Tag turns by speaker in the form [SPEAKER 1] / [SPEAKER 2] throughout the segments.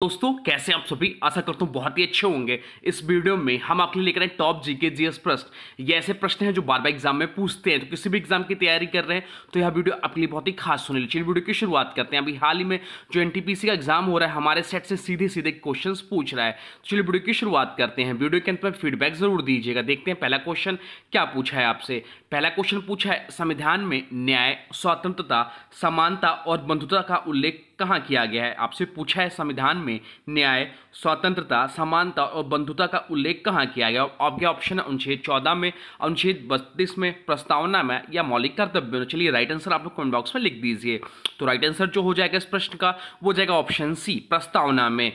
[SPEAKER 1] दोस्तों कैसे हैं आप सभी। आशा करता हूँ बहुत ही अच्छे होंगे। इस वीडियो में हम आपके लिए लेकर आए टॉप जीके जीएस प्रश्न। ये ऐसे प्रश्न हैं जो बार बार एग्जाम में पूछते हैं, तो किसी भी एग्जाम की तैयारी कर रहे हैं तो यह वीडियो आपके लिए बहुत ही खास होने लीजिए। वीडियो की शुरुआत करते हैं। अभी हाल ही में जो एनटीपीसी का एग्जाम हो रहा है हमारे सेट से सीधे सीधे क्वेश्चन पूछ रहा है। तो चलिए वीडियो की शुरुआत करते हैं। वीडियो के अंत में फीडबैक जरूर दीजिएगा। देखते हैं पहला क्वेश्चन क्या पूछा है आपसे। पहला क्वेश्चन पूछा है, संविधान में न्याय, स्वतंत्रता, समानता और बंधुता का उल्लेख कहाँ किया गया है। आपसे पूछा है संविधान में न्याय, स्वतंत्रता, समानता और बंधुता का उल्लेख कहाँ किया गया। आपके ऑप्शन है अनुच्छेद 14 में, अनुच्छेद 32 में, प्रस्तावना में या मौलिक कर्तव्य में। चलिए राइट आंसर आप लोग कमेंट बॉक्स में लिख दीजिए। तो राइट आंसर जो हो जाएगा इस प्रश्न का वो जाएगा ऑप्शन सी, प्रस्तावना में।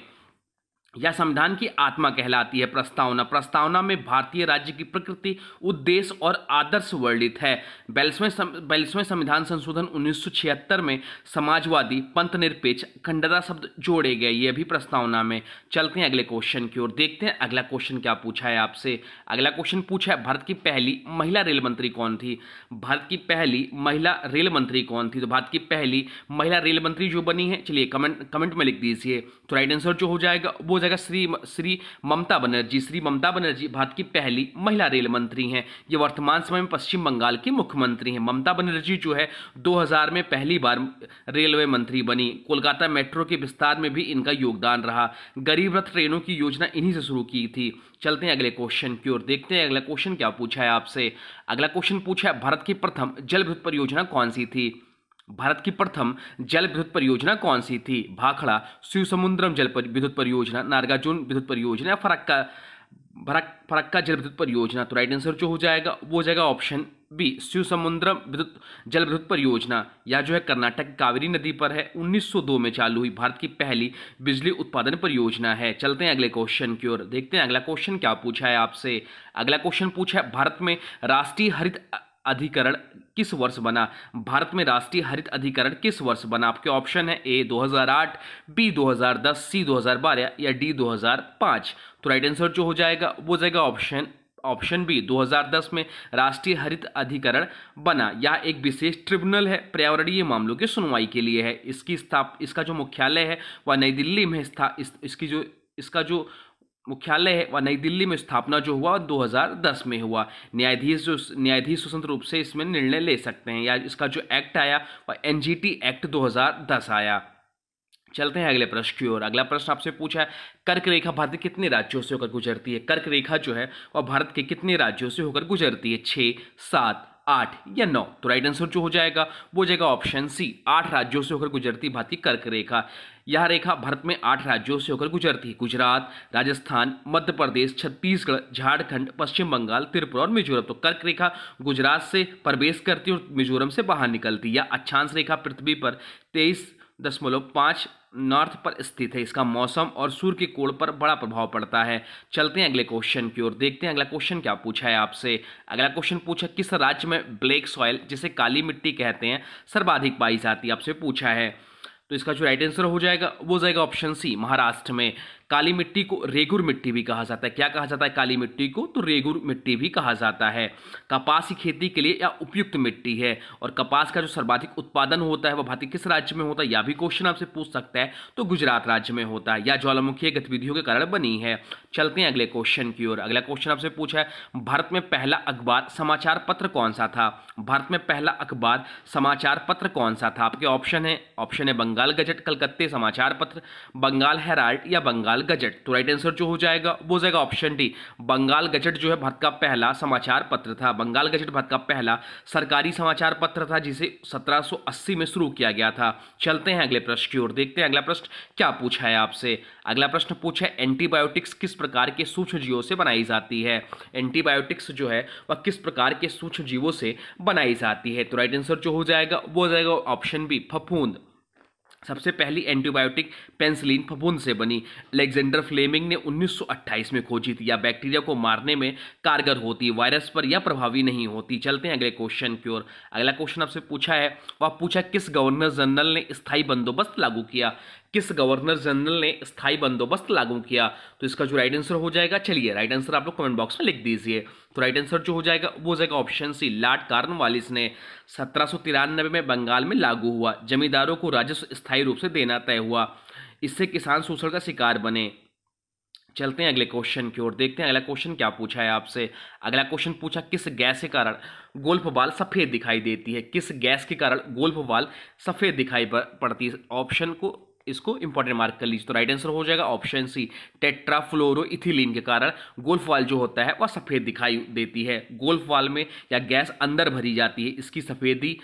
[SPEAKER 1] यह संविधान की आत्मा कहलाती है, प्रस्तावना। प्रस्तावना में भारतीय राज्य की प्रकृति, उद्देश्य और आदर्श वर्णित है। 42वें संविधान संशोधन 1976 में समाजवादी, पंथ निरपेक्ष, खंडता शब्द जोड़े गए, ये भी प्रस्तावना में। चलते हैं अगले क्वेश्चन की ओर। देखते हैं अगला क्वेश्चन क्या पूछा है आपसे। अगला क्वेश्चन पूछा है, भारत की पहली महिला रेल मंत्री कौन थी। भारत की पहली महिला रेल मंत्री कौन थी। तो भारत की पहली महिला रेल मंत्री जो बनी है, चलिए कमेंट में लिख दीजिए। तो राइट आंसर जो हो जाएगा वो जाएगा श्री ममता बनर्जी। श्री ममता बनर्जी भारत की पहली महिला रेल मंत्री हैं। ये वर्तमान समय में पश्चिम बंगाल की मुख्यमंत्री हैं। ममता बनर्जी जो है 2000 में पहली बार रेलवे मंत्री बनी। कोलकाता मेट्रो के विस्तार में भी इनका योगदान रहा। गरीब रथ ट्रेनों की योजना इन्हीं से शुरू की थी। चलते हैं अगले क्वेश्चन की ओर। देखते हैं अगला क्वेश्चन क्या पूछा है आपसे। अगला क्वेश्चन पूछा है, भारत की प्रथम जल विद्युत परियोजना कौन सी थी। भारत की प्रथम जल विद्युत परियोजना कौन सी थी। भाखड़ा, शिवसमुद्रम जल विद्युत परियोजना, नागार्जुन विद्युत परियोजना या फरक्का जल विद्युत परियोजना। तो राइट आंसर जो हो जाएगा वो जाएगा ऑप्शन बी, शिवसमुद्रम जल विद्युत परियोजना। यह जो है कर्नाटक कावेरी नदी पर है। 1902 में चालू हुई, भारत की पहली बिजली उत्पादन परियोजना है। चलते हैं अगले क्वेश्चन की ओर। देखते हैं अगला क्वेश्चन क्या पूछा है आपसे। अगला क्वेश्चन पूछा है, भारत में राष्ट्रीय हरित अधिकरण किस वर्ष बना। भारत में राष्ट्रीय हरित अधिकरण किस वर्ष बना। आपके ऑप्शन है ए 2008, बी 2010, सी 2012 या डी 2005। तो राइट आंसर जो हो जाएगा वो जाएगा ऑप्शन बी, 2010 में राष्ट्रीय हरित अधिकरण बना। यह एक विशेष ट्रिब्यूनल है, पर्यावरणीय मामलों की सुनवाई के लिए है। इसका जो मुख्यालय है वह नई दिल्ली में इसका जो मुख्यालय है वह नई दिल्ली में स्थापना जो हुआ 2010 में हुआ। न्यायाधीश स्वतंत्र रूप से इसमें निर्णय ले सकते हैं, या इसका जो एक्ट आया वह एनजीटी एक्ट 2010 आया। चलते हैं अगले प्रश्न की ओर। अगला प्रश्न आपसे पूछा है, कर्क रेखा भारत के कितने राज्यों से होकर गुजरती है। कर्क रेखा जो है वह भारत के कितने राज्यों से होकर गुजरती है, 6, 7, 8 या 9। तो राइट आंसर जो हो जाएगा वो जाएगा ऑप्शन सी, 8 राज्यों से होकर गुजरती भारत की कर्क रेखा। यह रेखा भारत में 8 राज्यों से होकर गुजरती है, गुजरात, राजस्थान, मध्य प्रदेश, छत्तीसगढ़, झारखंड, पश्चिम बंगाल, त्रिपुरा और मिजोरम। तो कर्क रेखा गुजरात से प्रवेश करती है और मिजोरम से बाहर निकलती है। यह अक्षांश रेखा पृथ्वी पर 23.5 नॉर्थ पर स्थित है। इसका मौसम और सूर्य के कोण पर बड़ा प्रभाव पड़ता है। चलते हैं अगले क्वेश्चन की ओर। देखते हैं अगला क्वेश्चन क्या पूछा है आपसे। अगला क्वेश्चन पूछा, किस राज्य में ब्लैक सॉइल जिसे काली मिट्टी कहते हैं सर्वाधिक पाई जाती है। आपसे पूछा है, तो इसका जो राइट आंसर हो जाएगा वो जाएगा ऑप्शन सी, महाराष्ट्र में। काली मिट्टी को रेगुर मिट्टी भी कहा जाता है। क्या कहा जाता है काली मिट्टी को, तो रेगुर मिट्टी भी कहा जाता है। कपास की खेती के लिए यह उपयुक्त मिट्टी है। और कपास का जो सर्वाधिक उत्पादन होता है वह भारत के किस राज्य में होता है, यह भी क्वेश्चन आपसे पूछ सकता है। तो गुजरात राज्य में होता है। यह ज्वालामुखीय गतिविधियों के कारण बनी है। चलते हैं अगले क्वेश्चन की ओर। अगला क्वेश्चन आपसे पूछा है, भारत में पहला अखबार समाचार पत्र कौन सा था। भारत में पहला अखबार समाचार पत्र कौन सा था। आपके ऑप्शन है बंगाल गजट, कलकत्ते समाचार पत्र, बंगाल हेराल्ड या बंगाल गजट। तो राइट आंसर जो हो जाएगा वो जाएगा ऑप्शन डी, बंगाल गजट जो है भारत का पहला समाचार पत्र था। बंगाल गजट भारत का पहला सरकारी समाचार पत्र था जिसे 1780 में शुरू किया गया था। चलते हैं अगले प्रश्न की ओर। देखते हैं अगला प्रश्न क्या पूछा है आपसे। अगला प्रश्न पूछा है, एंटीबायोटिक्स किस प्रकार के सूक्ष्म जीवों से बनाई जाती है। एंटीबायोटिक्स जो है वह किस प्रकार के सूक्ष्म जीवों से बनाई जाती है। तो राइट आंसर जो हो जाएगा वो जाएगा ऑप्शन बी, फफूंद। सबसे पहली एंटीबायोटिक पेनिसिलिन फफूंद से बनी। अलेक्जेंडर फ्लेमिंग ने 1928 में खोजी थी। या बैक्टीरिया को मारने में कारगर होती, वायरस पर यह प्रभावी नहीं होती। चलते हैं अगले क्वेश्चन की ओर। अगला क्वेश्चन आपसे पूछा है, वह पूछा किस गवर्नर जनरल ने स्थायी बंदोबस्त लागू किया। किस गवर्नर जनरल ने स्थायी बंदोबस्त लागू किया। तो इसका जो राइट आंसर हो जाएगा, चलिए राइट आंसर आप लोग कमेंट बॉक्स में लिख दीजिए। तो राइट आंसर जो हो जाएगा वो जाएगा ऑप्शन सी, लॉर्ड कॉर्नवालिस ने। 1793 में बंगाल में लागू हुआ। जमींदारों को राजस्व स्थायी रूप से देना तय हुआ। इससे किसान शोषण का शिकार बने। चलते हैं अगले क्वेश्चन की ओर, देखते हैं अगला क्वेश्चन क्या पूछा है आपसे। अगला क्वेश्चन पूछा किस गैस के कारण गोल्फ बॉल सफेद दिखाई देती है। किस गैस के कारण गोल्फ बॉल सफेद दिखाई पड़ती है। ऑप्शन को इसको इंपॉर्टेंट मार्क कर लीजिए। तो राइट आंसर हो जाएगा ऑप्शन सी, टेट्राफ्लोरोइथिलीन के कारण गोल्फ बॉल जो होता है वह सफेद दिखाई देती है। गोल्फ बॉल में या गैस अंदर भरी जाती है, इसकी सफेदी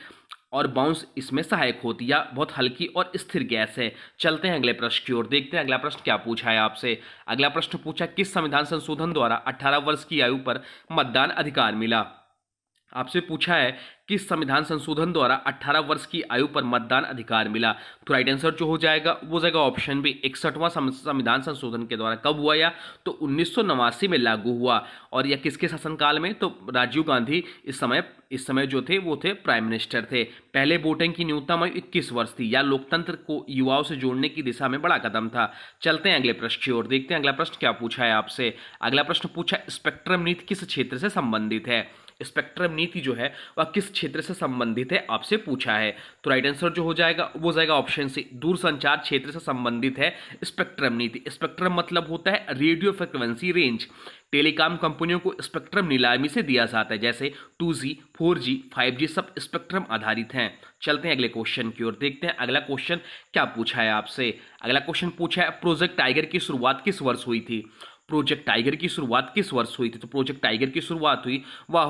[SPEAKER 1] और बाउंस इसमें सहायक होती है। बहुत हल्की और स्थिर गैस है। चलते हैं अगले प्रश्न की ओर, देखते हैं अगला प्रश्न क्या पूछा है आपसे। अगला प्रश्न पूछा किस संविधान संशोधन द्वारा 18 वर्ष की आयु पर मतदान अधिकार मिला। आपसे पूछा है किस संविधान संशोधन द्वारा 18 वर्ष की आयु पर मतदान अधिकार मिला। तो राइट आंसर जो हो जाएगा वो जाएगा ऑप्शन बी, 61वां संविधान संशोधन के द्वारा। कब हुआ यह? तो 1989 में लागू हुआ। और यह किसके शासनकाल में? तो राजीव गांधी इस समय जो थे वो थे प्राइम मिनिस्टर थे। पहले वोटिंग की न्यूनतम आयु 21 वर्ष थी। यह लोकतंत्र को युवाओं से जोड़ने की दिशा में बड़ा कदम था। चलते हैं अगले प्रश्न की ओर, देखते हैं अगला प्रश्न क्या पूछा है आपसे। अगला प्रश्न पूछा स्पेक्ट्रम नीति किस क्षेत्र से संबंधित है। स्पेक्ट्रम नीति जो है वह किस क्षेत्र से संबंधित है आपसे पूछा है। तो राइट आंसर जो हो जाएगा वो जाएगा ऑप्शन सी, दूरसंचार क्षेत्र से संबंधित है स्पेक्ट्रम नीति। स्पेक्ट्रम मतलब होता है रेडियो फ्रिक्वेंसी रेंज। टेलीकॉम कंपनियों को स्पेक्ट्रम नीलामी से दिया जाता है, जैसे 2G, 4G, 5G सब स्पेक्ट्रम आधारित हैं। चलते हैं अगले क्वेश्चन की ओर, देखते हैं अगला क्वेश्चन क्या पूछा है आपसे। अगला क्वेश्चन पूछा है प्रोजेक्ट टाइगर की शुरुआत किस वर्ष हुई थी। प्रोजेक्ट टाइगर की शुरुआत किस वर्ष हुई थी। तो प्रोजेक्ट टाइगर की शुरुआत हुई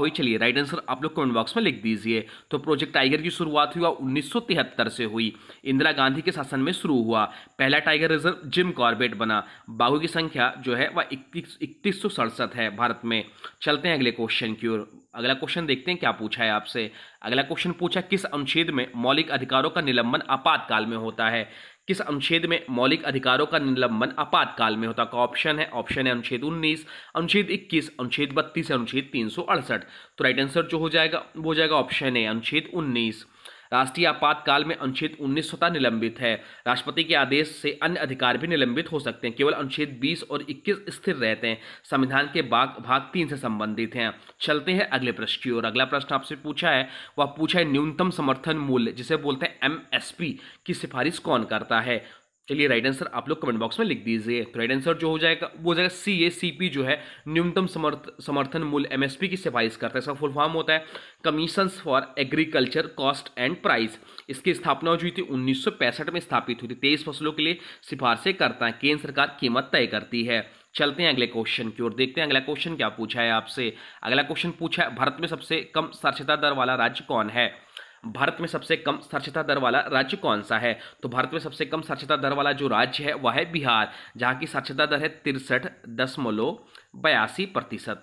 [SPEAKER 1] चलिए राइट आंसर आप लोग कमेंट बॉक्स में लिख दीजिए। तो प्रोजेक्ट टाइगर की शुरुआत हुई 1973 से हुई। इंदिरा गांधी के शासन में शुरू हुआ। पहला टाइगर रिजर्व जिम कॉर्बेट बना। बाघों की संख्या जो है वह 3167 है भारत में। चलते हैं अगले क्वेश्चन की ओर। अगला क्वेश्चन देखते हैं क्या पूछा है आपसे। अगला क्वेश्चन पूछा किस अनुच्छेद में मौलिक अधिकारों का निलंबन आपातकाल में होता है। किस अनुच्छेद में मौलिक अधिकारों का निलंबन आपातकाल में होता है। ऑप्शन है अनुच्छेद 19, अनुच्छेद 21, अनुच्छेद 32, अनुच्छेद 368। तो राइट आंसर जो हो जाएगा वो हो जाएगा ऑप्शन है अनुच्छेद 19। राष्ट्रीय आपातकाल में अनुच्छेद 19 स्वतः निलंबित है। राष्ट्रपति के आदेश से अन्य अधिकार भी निलंबित हो सकते हैं। केवल अनुच्छेद 20 और 21 स्थिर रहते हैं। संविधान के भाग 3 से संबंधित हैं। चलते हैं अगले प्रश्न की ओर। अगला प्रश्न आपसे पूछा है वह पूछा है न्यूनतम समर्थन मूल्य जिसे बोलते हैं MSP की सिफारिश कौन करता है। चलिए राइट आंसर आप लोग कमेंट बॉक्स में लिख दीजिए। तो राइट आंसर जो हो जाएगा वो हो जाएगा CACP जो है न्यूनतम समर्थन मूल्य MSP की सिफारिश करता है। इसका फुल फॉर्म होता है commissions for agriculture cost and price. इसकी स्थापना हुई थी 1965 में स्थापित हुई थी। 23 फसलों के लिए सिफारिशें करता है। केंद्र सरकार कीमत तय करती है। चलते हैं अगले क्वेश्चन की ओर, देखते हैं अगला क्वेश्चन क्या पूछा है आपसे। अगला क्वेश्चन पूछा है भारत में सबसे कम साक्षरता दर वाला राज्य कौन है। भारत में सबसे कम साक्षरता दर वाला राज्य कौन सा है। तो भारत में सबसे कम साक्षरता दर वाला जो राज्य है वह है बिहार, जहाँ की साक्षरता दर है 63.82%।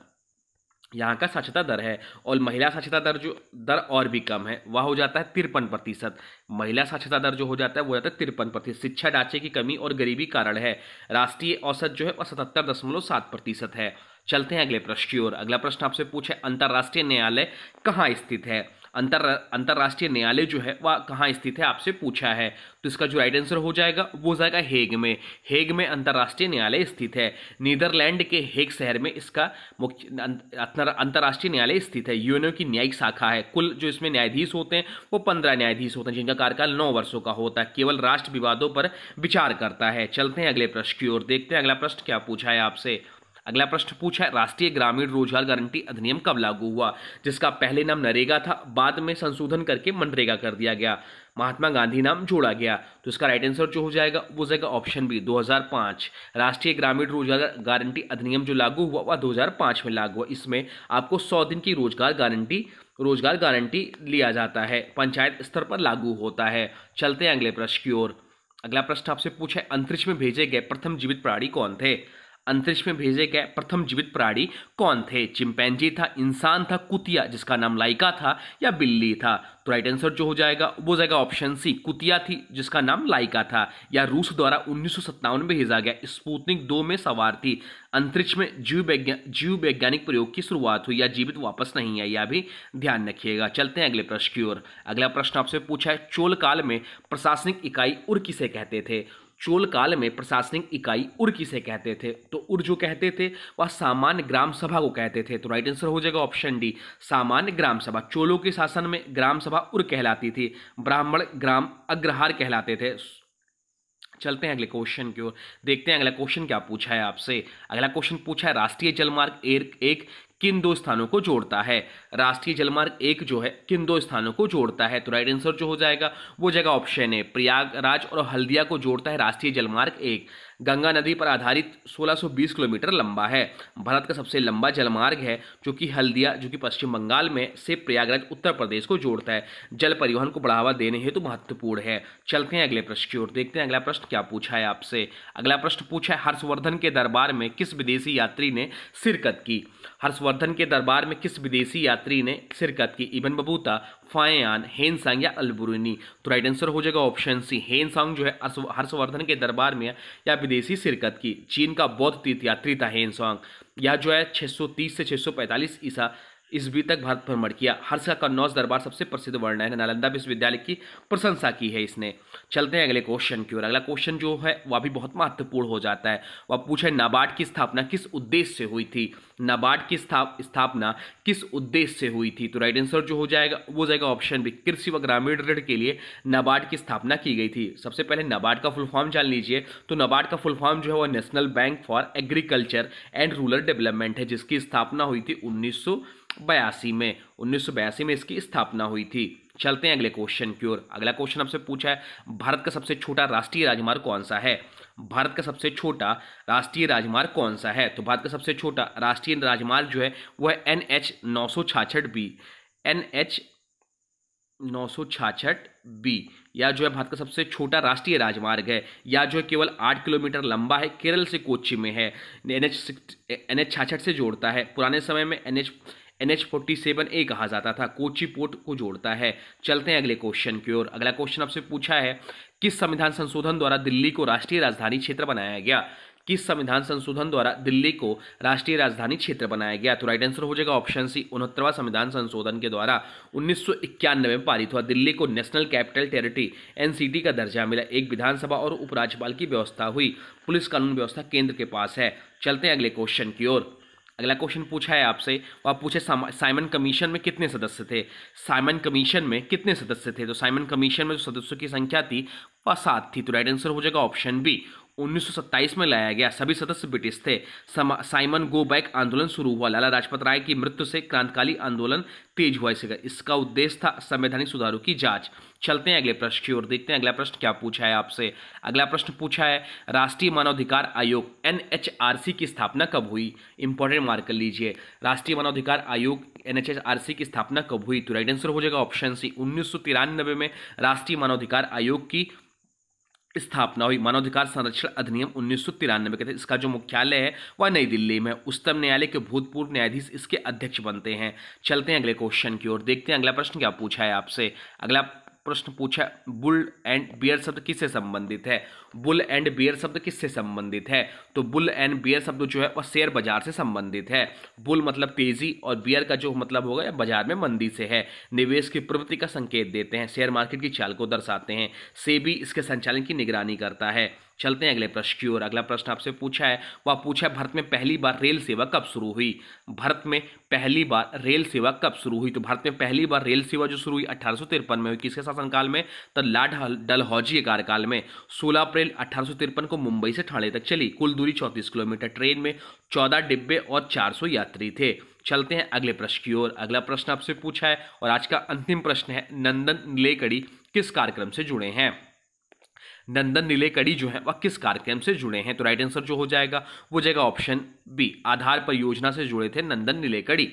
[SPEAKER 1] यहाँ का साक्षरता दर है। और महिला साक्षरता दर और भी कम है, वह हो जाता है 53%। महिला साक्षरता दर जो हो जाता है वो जाता है 53%। शिक्षा ढांचे की कमी और गरीबी कारण है। राष्ट्रीय औसत जो है वह 77.7% है। चलते हैं अगले प्रश्न की ओर। अगला प्रश्न आपसे पूछे अंतर्राष्ट्रीय न्यायालय कहाँ स्थित है। अंतर्राष्ट्रीय न्यायालय जो है वह कहाँ स्थित है आपसे पूछा है। तो इसका जो राइट आंसर हो जाएगा वो जाएगा हेग में। हेग में अंतर्राष्ट्रीय न्यायालय स्थित है। नीदरलैंड के हेग शहर में इसका मुख्य अंतर्राष्ट्रीय न्यायालय स्थित है। यूएनओ की न्यायिक शाखा है। कुल जो इसमें न्यायाधीश होते हैं वो 15 न्यायाधीश होते हैं, जिनका कार्यकाल 9 वर्षों का होता है। केवल राष्ट्र विवादों पर विचार करता है। चलते हैं अगले प्रश्न की ओर, देखते हैं अगला प्रश्न क्या पूछा है आपसे। अगला प्रश्न पूछा है राष्ट्रीय ग्रामीण रोजगार गारंटी अधिनियम कब लागू हुआ, जिसका पहले नाम नरेगा था, बाद में संशोधन करके मनरेगा कर दिया गया, महात्मा गांधी नाम जोड़ा गया। तो इसका राइट आंसर जो हो जाएगा वो हो जाएगा ऑप्शन बी 2005। राष्ट्रीय ग्रामीण रोजगार गारंटी अधिनियम जो लागू हुआ वह 2005 में लागू हुआ। इसमें आपको 100 दिन की रोजगार गारंटी लिया जाता है। पंचायत स्तर पर लागू होता है। चलते हैं अगले प्रश्न की ओर। अगला प्रश्न आपसे पूछा है अंतरिक्ष में भेजे गए प्रथम जीवित प्राणी कौन थे। अंतरिक्ष में भेजे गए प्रथम जीवित प्राणी कौन थे। चिंपैंजी था, इंसान था, कुतिया जिसका नाम लाइका था, या बिल्ली था। तो राइट आंसर जो हो जाएगा वो हो जाएगा ऑप्शन सी, कुतिया थी जिसका नाम लाइका था। या रूस द्वारा 1957 में भेजा गया स्पुतनिक 2 में सवार थी। अंतरिक्ष में जीव वैज्ञानिक प्रयोग की शुरुआत हुई, या जीवित वापस नहीं आई, यह भी ध्यान रखिएगा। चलते हैं अगले प्रश्न की ओर। अगला प्रश्न आपसे पूछा है चोल काल में प्रशासनिक इकाई उर किसे कहते थे। चोल काल में प्रशासनिक इकाई उर किसे कहते थे। तो उर जो कहते थे वह सामान्य ग्राम सभा को कहते थे। तो राइट आंसर हो जाएगा ऑप्शन डी, सामान्य ग्राम सभा। चोलों के शासन में ग्राम सभा उर कहलाती थी। ब्राह्मण ग्राम अग्रहार कहलाते थे। चलते हैं अगले क्वेश्चन की ओर, देखते हैं अगला क्वेश्चन क्या पूछा है आपसे। अगला क्वेश्चन पूछा है राष्ट्रीय जलमार्ग एक किन दो स्थानों को जोड़ता है। राष्ट्रीय जलमार्ग एक जो है किन दो स्थानों को जोड़ता है, तो राइट आंसर जो हो जाएगा वो जाएगा ऑप्शन है प्रयागराज और हल्दिया को जोड़ता है राष्ट्रीय जलमार्ग एक। गंगा नदी पर आधारित 1620 किलोमीटर लंबा है। भारत का सबसे लंबा जलमार्ग है जो कि हल्दिया जो कि पश्चिम बंगाल में से प्रयागराज उत्तर प्रदेश को जोड़ता है। जल परिवहन को बढ़ावा देने हेतु महत्वपूर्ण है। चलते हैं अगले प्रश्न की ओर, देखते हैं अगला प्रश्न क्या पूछा है आपसे। अगला प्रश्न पूछा है हर्षवर्धन के दरबार में किस विदेशी यात्री ने शिरकत की। हर्षवर्धन के दरबार में किस विदेशी यात्री ने शिरकत की। इब्न बतूता, फायान, हेनसांग या अल-बुरुनी, तो राइट आंसर हो जाएगा ऑप्शन सी हेनसांग जो है हर्षवर्धन के दरबार में या विदेशी शिरकत की। चीन का बौद्ध तीर्थयात्री था हेनसांग। यह जो है 630 से 645 ईस्वी तक भारत भ्रमण किया। हर्ष का कन्नौज दरबार सबसे प्रसिद्ध वर्ण है। नालंदा विश्वविद्यालय की प्रशंसा की है इसने। चलते हैं अगले क्वेश्चन की ओर। अगला क्वेश्चन जो है वह भी बहुत महत्वपूर्ण हो जाता है। वह पूछे नाबार्ड की स्थापना किस उद्देश्य से हुई थी। नाबार्ड की स्थापना किस उद्देश्य से हुई थी, तो राइट आंसर जो हो जाएगा वो जाएगा ऑप्शन बी कृषि व ग्रामीण ऋण के लिए नाबार्ड की स्थापना की गई थी। सबसे पहले नाबार्ड का फुल फॉर्म जान लीजिए। तो नाबार्ड का फुल फॉर्म जो है वो national bank for agriculture and rural development है, जिसकी स्थापना हुई थी 1982 में। 1982 में इसकी स्थापना हुई थी। चलते हैं अगले क्वेश्चन की ओर। अगला क्वेश्चन आपसे पूछा है भारत का सबसे छोटा राष्ट्रीय राजमार्ग कौन सा है। भारत का सबसे छोटा राष्ट्रीय राजमार्ग कौन सा है, तो भारत का सबसे छोटा राष्ट्रीय राजमार्ग जो है वह है NH 966B। NH 966B या जो है भारत का सबसे छोटा राष्ट्रीय राजमार्ग है। या जो है केवल 8 किलोमीटर लंबा है, केरल से कोच्चि में है। NH 66 से जोड़ता है। पुराने समय में NH 47A कहा जाता था। कोच्चि पोर्ट को जोड़ता है। चलते हैं अगले क्वेश्चन की ओर। अगला क्वेश्चन आपसे पूछा है किस संविधान संशोधन द्वारा दिल्ली को राष्ट्रीय राजधानी क्षेत्र बनाया गया। किस संविधान संशोधन द्वारा दिल्ली को राष्ट्रीय राजधानी क्षेत्र बनाया गया, तो राइट आंसर हो जाएगा ऑप्शन सी 69वां संविधान संशोधन के द्वारा 1991 में पारित हुआ। दिल्ली को नेशनल कैपिटल टेरिटरी NCT का दर्जा मिला। एक विधानसभा और उपराज्यपाल की व्यवस्था हुई। पुलिस कानून व्यवस्था केंद्र के पास है। चलते हैं अगले क्वेश्चन की ओर। अगला क्वेश्चन पूछा है आपसे, वह पूछे साइमन कमीशन में कितने सदस्य थे। साइमन कमीशन में कितने सदस्य थे, तो साइमन कमीशन में जो सदस्यों की संख्या थी वह 7 थी। तो राइट आंसर हो जाएगा ऑप्शन बी 1927 में लाया गया। सभी सदस्य ब्रिटिश थे। साइमन गो बैक आंदोलन शुरू हुआ। लाला लाजपत राय की मृत्यु से क्रांतिकारी आंदोलन तेज हुआ। इसका उद्देश्य था संवैधानिक सुधारों की जांच। चलते हैं अगले प्रश्न की ओर, देखते हैं अगला प्रश्न क्या पूछा है आपसे। अगला प्रश्न पूछा है राष्ट्रीय मानवाधिकार आयोग NHRC की स्थापना कब हुई। इंपॉर्टेंट मार्क कर लीजिए। राष्ट्रीय मानवाधिकार आयोग NHRC की स्थापना कब हुई, तो राइट आंसर हो जाएगा ऑप्शन सी 1993 में राष्ट्रीय मानवाधिकार आयोग की स्थापना हुई। मानवाधिकार संरक्षण अधिनियम 1993 के तहत इसका जो मुख्यालय है वह नई दिल्ली में। उच्चतम न्यायालय के भूतपूर्व न्यायाधीश इसके अध्यक्ष बनते हैं। चलते हैं अगले क्वेश्चन की ओर, देखते हैं अगला प्रश्न क्या पूछा है आपसे। अगला प्रश्न पूछा बुल एंड बियर शब्द किससे संबंधित है। बुल एंड बियर शब्द किससे संबंधित है, तो बुल एंड बियर शब्द जो है वह शेयर बाजार से संबंधित है। बुल मतलब तेजी और बियर का जो मतलब होगा बाजार में मंदी से है। निवेश की प्रवृत्ति का संकेत देते हैं। शेयर मार्केट की चाल को दर्शाते हैं। सेबी इसके संचालन की निगरानी करता है। चलते हैं अगले प्रश्न की ओर। अगला प्रश्न आपसे पूछा है वह पूछा भारत में पहली बार रेल सेवा कब शुरू हुई। भारत में पहली बार रेल सेवा कब शुरू हुई, तो भारत में पहली बार रेल सेवा जो शुरू हुई 1853 में हुई। किसके शासनकाल में, तो लॉर्ड डलहौजी के कार्यकाल में। 16 अप्रैल 1853 को मुंबई से ठाणे तक चली। कुल दूरी 34 किलोमीटर। ट्रेन में 14 डिब्बे और 400 यात्री थे। चलते हैं अगले प्रश्न की ओर। अगला प्रश्न आपसे पूछा है और आज का अंतिम प्रश्न है नंदन नीलेकणी किस कार्यक्रम से जुड़े हैं। नंदन नीलेकणी जो है वह किस कार्यक्रम से जुड़े हैं, तो राइट आंसर जो हो जाएगा वो जाएगा ऑप्शन बी आधार परियोजना से जुड़े थे नंदन नीलेकणी।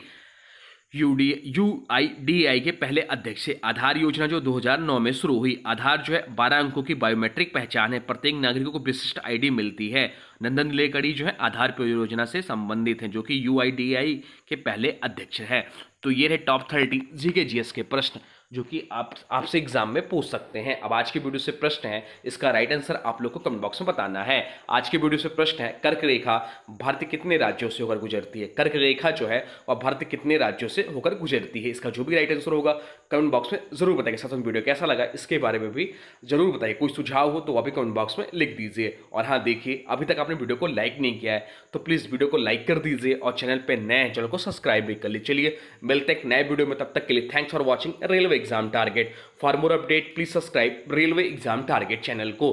[SPEAKER 1] UIDAI के पहले अध्यक्ष है। आधार योजना जो 2009 में शुरू हुई। आधार जो है 12 अंकों की बायोमेट्रिक पहचान है। प्रत्येक नागरिकों को विशिष्ट ID मिलती है। नंदन नीलेकणी जो है आधार परियोजना से संबंधित हैं, जो कि UIDAI के पहले अध्यक्ष है। तो ये रहे टॉप 30 GK GS के प्रश्न जो कि आपसे एग्जाम में पूछ सकते हैं। अब आज की वीडियो से प्रश्न है, इसका राइट आंसर आप लोग को कमेंट बॉक्स में बताना है। आज की वीडियो से प्रश्न है कर्क रेखा भारत के कितने राज्यों से होकर गुजरती है। कर्क रेखा जो है वह भारत के कितने राज्यों से होकर गुजरती है। इसका जो भी राइट आंसर होगा कमेंट बॉक्स में जरूर बताइए। साथ में वीडियो कैसा लगा इसके बारे में भी जरूर बताइए। कोई सुझाव हो तो वह भी कमेंट बॉक्स में लिख दीजिए। और हाँ देखिए, अभी तक आपने वीडियो को लाइक नहीं किया है तो प्लीज़ वीडियो को लाइक कर दीजिए और चैनल पर नए हैं चैनल को सब्सक्राइब भी कर लीजिए। चलिए मिलते हैं एक नए वीडियो में, तब तक के लिए thanks for watching railway exam target. For more update please subscribe railway exam target channel को।